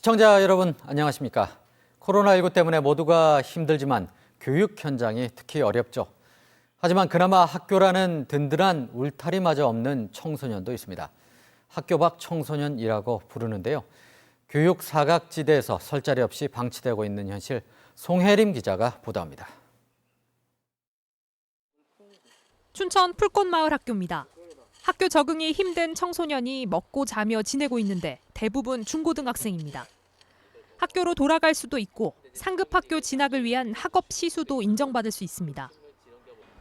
시청자 여러분 안녕하십니까? 코로나19 때문에 모두가 힘들지만 교육 현장이 특히 어렵죠. 하지만 그나마 학교라는 든든한 울타리마저 없는 청소년도 있습니다. 학교 밖 청소년이라고 부르는데요. 교육 사각지대에서 설 자리 없이 방치되고 있는 현실, 송혜림 기자가 보도합니다. 춘천 풀꽃마을 학교입니다. 학교 적응이 힘든 청소년이 먹고 자며 지내고 있는데 대부분 중고등학생입니다. 학교로 돌아갈 수도 있고 상급학교 진학을 위한 학업 시수도 인정받을 수 있습니다.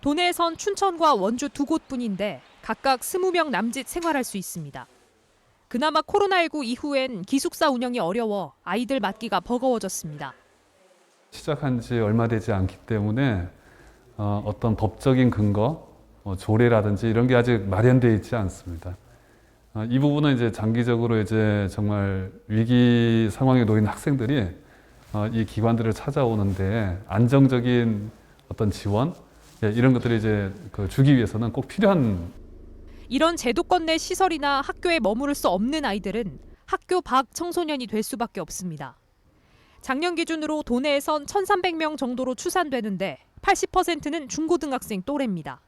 도내에선 춘천과 원주 두 곳뿐인데 각각 20명 남짓 생활할 수 있습니다. 그나마 코로나19 이후엔 기숙사 운영이 어려워 아이들 맡기가 버거워졌습니다. 시작한 지 얼마 되지 않기 때문에 어떤 법적인 근거, 조례라든지 이런 게 아직 마련되어 있지 않습니다. 이 부분은 이제 장기적으로 이제 정말 위기 상황에 놓인 학생들이 이 기관들을 찾아오는데 안정적인 어떤 지원 이런 것들이 이제 주기 위해서는 꼭 필요한. 이런 제도권 내 시설이나 학교에 머무를 수 없는 아이들은 학교 밖 청소년이 될 수밖에 없습니다. 작년 기준으로 도내에선 1,300명 정도로 추산되는데 80%는 중고등학생 또래입니다.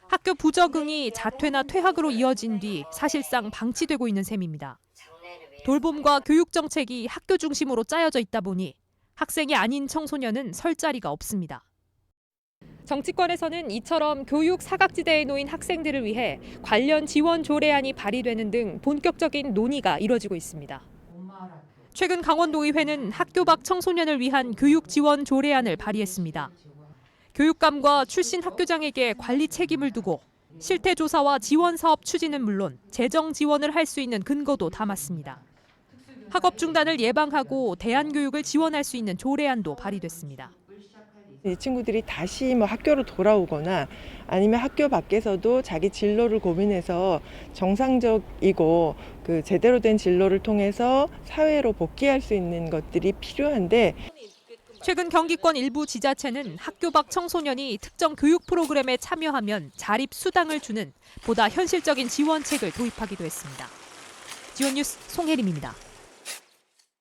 학교 부적응이 자퇴나 퇴학으로 이어진 뒤 사실상 방치되고 있는 셈입니다. 돌봄과 교육 정책이 학교 중심으로 짜여져 있다 보니 학생이 아닌 청소년은 설 자리가 없습니다. 정치권에서는 이처럼 교육 사각지대에 놓인 학생들을 위해 관련 지원 조례안이 발의되는 등 본격적인 논의가 이뤄지고 있습니다. 최근 강원도의회는 학교 밖 청소년을 위한 교육 지원 조례안을 발의했습니다. 교육감과 출신 학교장에게 관리 책임을 두고 실태 조사와 지원 사업 추진은 물론 재정 지원을 할 수 있는 근거도 담았습니다. 학업 중단을 예방하고 대안교육을 지원할 수 있는 조례안도 발의됐습니다. 이 친구들이 다시 학교로 돌아오거나 아니면 학교 밖에서도 자기 진로를 고민해서 정상적이고 제대로 된 진로를 통해서 사회로 복귀할 수 있는 것들이 필요한데, 최근 경기권 일부 지자체는 학교 밖 청소년이 특정 교육 프로그램에 참여하면 자립 수당을 주는 보다 현실적인 지원책을 도입하기도 했습니다. 지원뉴스 송혜림입니다.